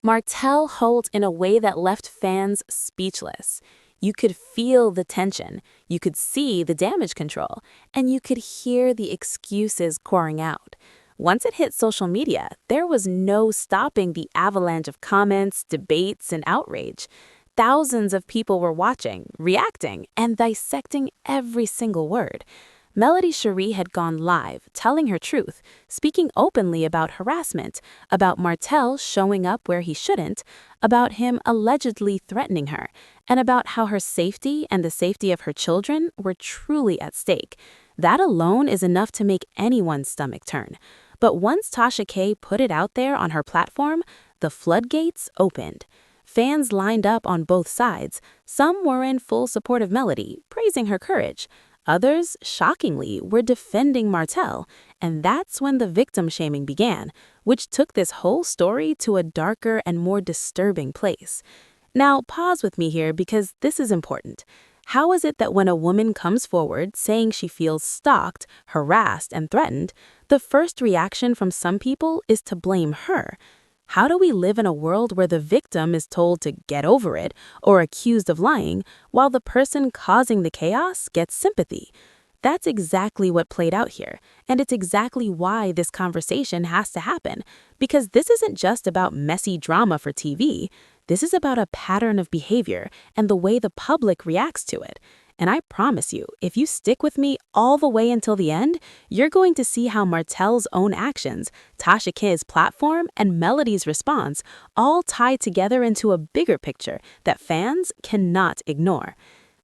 Martell Holt in a way that left fans speechless. You could feel the tension, you could see the damage control, and you could hear the excuses pouring out. Once it hit social media, there was no stopping the avalanche of comments, debates, and outrage. Thousands of people were watching, reacting, and dissecting every single word. Melody Shari had gone live, telling her truth, speaking openly about harassment, about Martell showing up where he shouldn't, about him allegedly threatening her, and about how her safety and the safety of her children were truly at stake. That alone is enough to make anyone's stomach turn. But once Tasha K put it out there on her platform, the floodgates opened. Fans lined up on both sides. Some were in full support of Melody, praising her courage. Others, shockingly, were defending Martell, and that's when the victim shaming began, which took this whole story to a darker and more disturbing place. Now, pause with me here because this is important. How is it that when a woman comes forward saying she feels stalked, harassed, and threatened, the first reaction from some people is to blame her? How do we live in a world where the victim is told to get over it or accused of lying, while the person causing the chaos gets sympathy? That's exactly what played out here, and it's exactly why this conversation has to happen, because this isn't just about messy drama for TV. This is about a pattern of behavior and the way the public reacts to it. And I promise you, if you stick with me all the way until the end, you're going to see how Martell's own actions, Tasha K's platform, and Melody's response all tie together into a bigger picture that fans cannot ignore.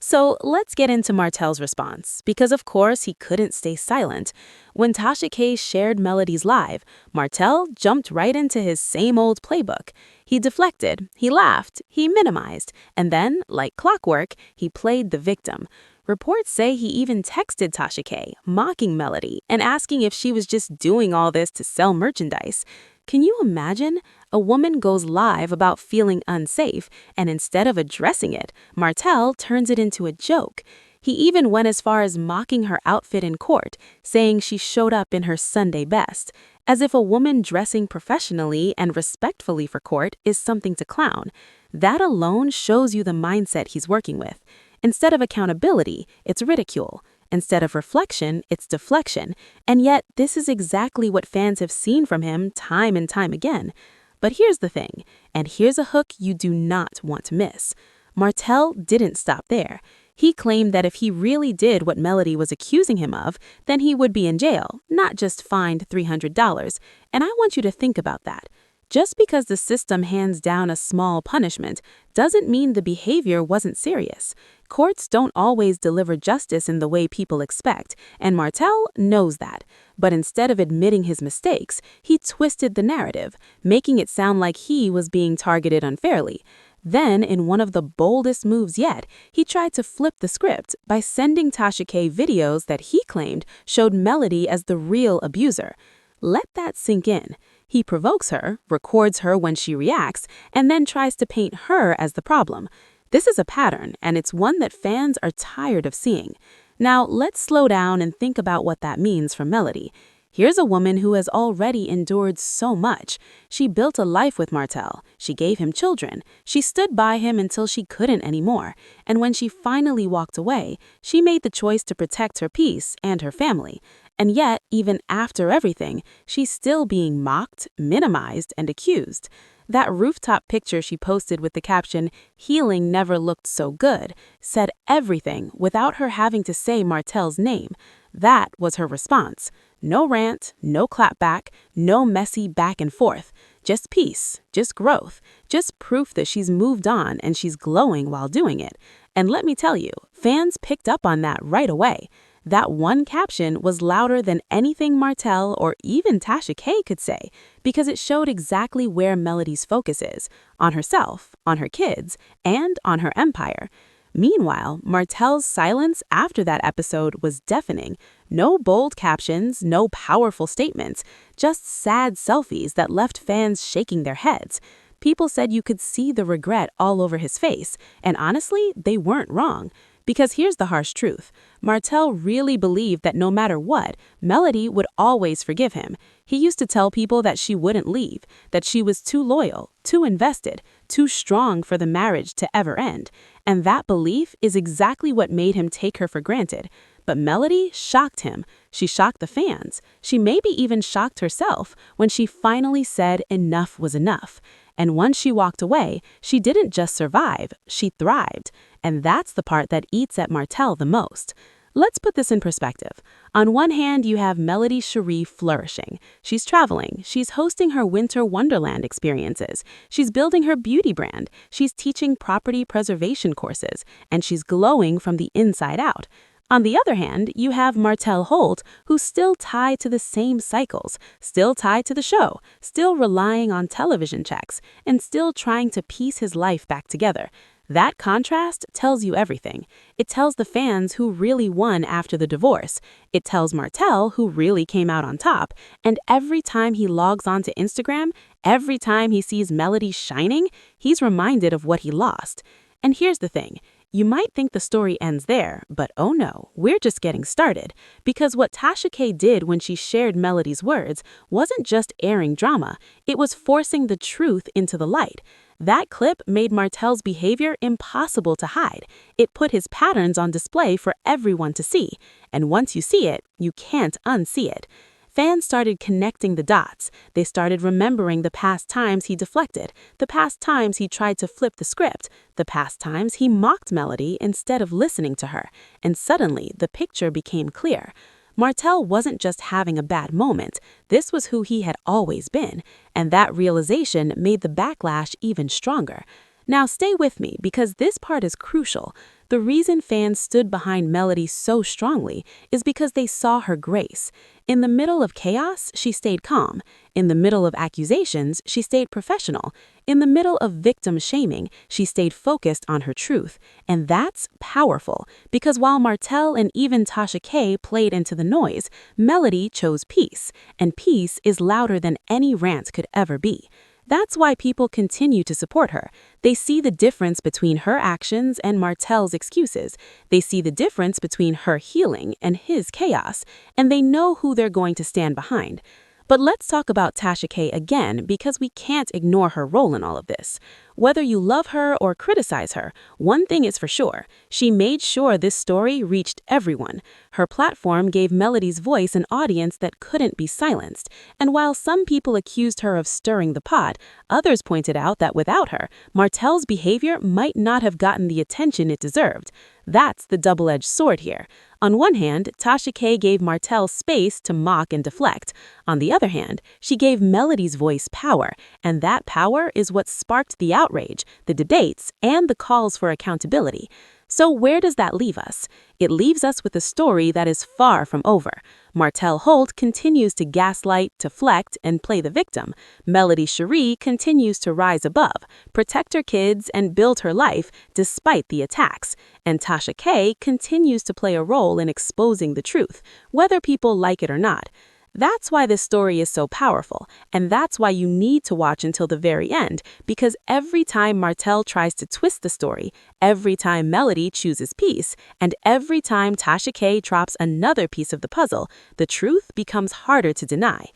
So let's get into Martell's response, because of course he couldn't stay silent. When Tasha K shared Melody's live, Martell jumped right into his same old playbook. He deflected, he laughed, he minimized, and then, like clockwork, he played the victim. Reports say he even texted Tasha K, mocking Melody and asking if she was just doing all this to sell merchandise. Can you imagine? A woman goes live about feeling unsafe, and instead of addressing it, Martell turns it into a joke. He even went as far as mocking her outfit in court, saying she showed up in her Sunday best, as if a woman dressing professionally and respectfully for court is something to clown. That alone shows you the mindset he's working with. Instead of accountability, it's ridicule. Instead of reflection, it's deflection. And yet, this is exactly what fans have seen from him time and time again. But here's the thing, and here's a hook you do not want to miss. Martell didn't stop there. He claimed that if he really did what Melody was accusing him of, then he would be in jail, not just fined $300. And I want you to think about that. Just because the system hands down a small punishment doesn't mean the behavior wasn't serious. Courts don't always deliver justice in the way people expect, and Martell knows that. But instead of admitting his mistakes, he twisted the narrative, making it sound like he was being targeted unfairly. Then, in one of the boldest moves yet, he tried to flip the script by sending Tasha K videos that he claimed showed Melody as the real abuser. Let that sink in. He provokes her, records her when she reacts, and then tries to paint her as the problem. This is a pattern, and it's one that fans are tired of seeing. Now, let's slow down and think about what that means for Melody. Here's a woman who has already endured so much. She built a life with Martell. She gave him children. She stood by him until she couldn't anymore. And when she finally walked away, she made the choice to protect her peace and her family. And yet, even after everything, she's still being mocked, minimized, and accused. That rooftop picture she posted with the caption, "Healing never looked so good," said everything without her having to say Martell's name. That was her response. No rant, no clapback, no messy back and forth. Just peace, just growth, just proof that she's moved on and she's glowing while doing it. And let me tell you, fans picked up on that right away. That one caption was louder than anything Martell or even Tasha K could say, because it showed exactly where Melody's focus is, on herself, on her kids, and on her empire. Meanwhile, Martell's silence after that episode was deafening. No bold captions, no powerful statements, just sad selfies that left fans shaking their heads. People said you could see the regret all over his face, and honestly, they weren't wrong. Because here's the harsh truth. Martell really believed that no matter what, Melody would always forgive him. He used to tell people that she wouldn't leave, that she was too loyal, too invested, too strong for the marriage to ever end. And that belief is exactly what made him take her for granted. But Melody shocked him. She shocked the fans. She maybe even shocked herself when she finally said enough was enough. And once she walked away, she didn't just survive, she thrived. And that's the part that eats at Martell the most. Let's put this in perspective. On one hand, you have Melody Shari flourishing. She's traveling. She's hosting her winter wonderland experiences. She's building her beauty brand. She's teaching property preservation courses. And she's glowing from the inside out. On the other hand, you have Martell Holt, who's still tied to the same cycles, still tied to the show, still relying on television checks, and still trying to piece his life back together. That contrast tells you everything. It tells the fans who really won after the divorce. It tells Martell who really came out on top. And every time he logs onto Instagram, every time he sees Melody shining, he's reminded of what he lost. And here's the thing. You might think the story ends there, but oh no, we're just getting started. Because what Tasha K did when she shared Melody's words wasn't just airing drama, it was forcing the truth into the light. That clip made Martell's behavior impossible to hide. It put his patterns on display for everyone to see. And once you see it, you can't unsee it. Fans started connecting the dots. They started remembering the past times he deflected, the past times he tried to flip the script, the past times he mocked Melody instead of listening to her. And suddenly, the picture became clear. Martell wasn't just having a bad moment. This was who he had always been. And that realization made the backlash even stronger. Now stay with me because this part is crucial. The reason fans stood behind Melody so strongly is because they saw her grace. In the middle of chaos, she stayed calm. In the middle of accusations, she stayed professional. In the middle of victim shaming, she stayed focused on her truth. And that's powerful, because while Martell and even Tasha K played into the noise, Melody chose peace. And peace is louder than any rant could ever be. That's why people continue to support her. They see the difference between her actions and Martell's excuses. They see the difference between her healing and his chaos, and they know who they're going to stand behind. But let's talk about Tasha K again because we can't ignore her role in all of this. Whether you love her or criticize her, one thing is for sure. She made sure this story reached everyone. Her platform gave Melody's voice an audience that couldn't be silenced. And while some people accused her of stirring the pot, others pointed out that without her, Martell's behavior might not have gotten the attention it deserved. That's the double-edged sword here. On one hand, Tasha K gave Martell space to mock and deflect. On the other hand, she gave Melody's voice power, and that power is what sparked the outrage, the debates, and the calls for accountability. So where does that leave us? It leaves us with a story that is far from over. Martell Holt continues to gaslight, deflect, and play the victim. Melody Shari continues to rise above, protect her kids, and build her life despite the attacks. And Tasha K continues to play a role in exposing the truth, whether people like it or not. That's why this story is so powerful, and that's why you need to watch until the very end, because every time Martell tries to twist the story, every time Melody chooses peace, and every time Tasha K drops another piece of the puzzle, the truth becomes harder to deny.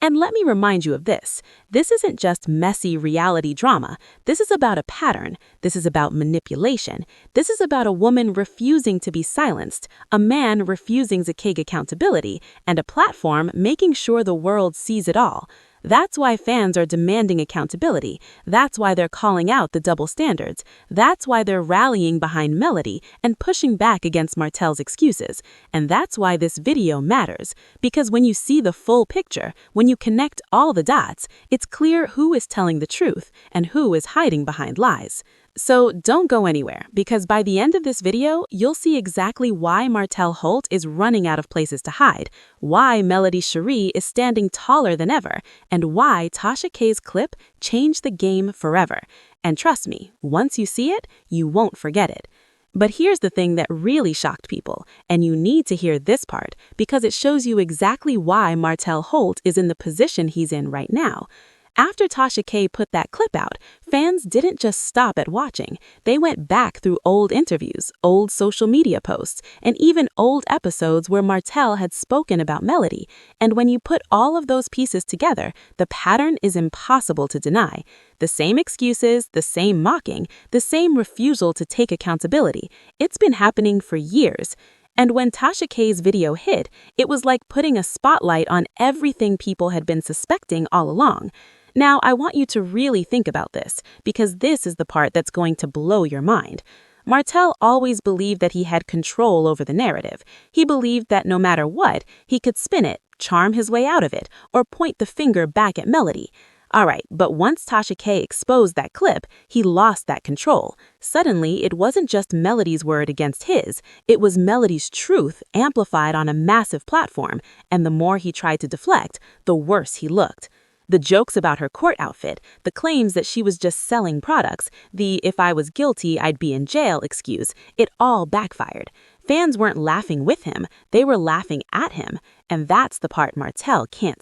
And let me remind you of this. This isn't just messy reality drama. This is about a pattern. This is about manipulation. This is about a woman refusing to be silenced, a man refusing to take accountability, and a platform making sure the world sees it all. That's why fans are demanding accountability. That's why they're calling out the double standards. That's why they're rallying behind Melody and pushing back against Martell's excuses. And that's why this video matters. Because when you see the full picture, when you connect all the dots, it's clear who is telling the truth and who is hiding behind lies. So don't go anywhere, because by the end of this video, you'll see exactly why Martell Holt is running out of places to hide, why Melody Shari is standing taller than ever, and why Tasha K's clip changed the game forever. And trust me, once you see it, you won't forget it. But here's the thing that really shocked people, and you need to hear this part, because it shows you exactly why Martell Holt is in the position he's in right now. After Tasha K put that clip out, fans didn't just stop at watching. They went back through old interviews, old social media posts, and even old episodes where Martell had spoken about Melody. And when you put all of those pieces together, the pattern is impossible to deny. The same excuses, the same mocking, the same refusal to take accountability. It's been happening for years. And when Tasha K's video hit, it was like putting a spotlight on everything people had been suspecting all along. Now, I want you to really think about this, because this is the part that's going to blow your mind. Martell always believed that he had control over the narrative. He believed that no matter what, he could spin it, charm his way out of it, or point the finger back at Melody. All right, but once Tasha K exposed that clip, he lost that control. Suddenly, it wasn't just Melody's word against his, it was Melody's truth amplified on a massive platform, and the more he tried to deflect, the worse he looked. The jokes about her court outfit, the claims that she was just selling products, the "if I was guilty, I'd be in jail" excuse, it all backfired. Fans weren't laughing with him, they were laughing at him, and that's the part Martell can't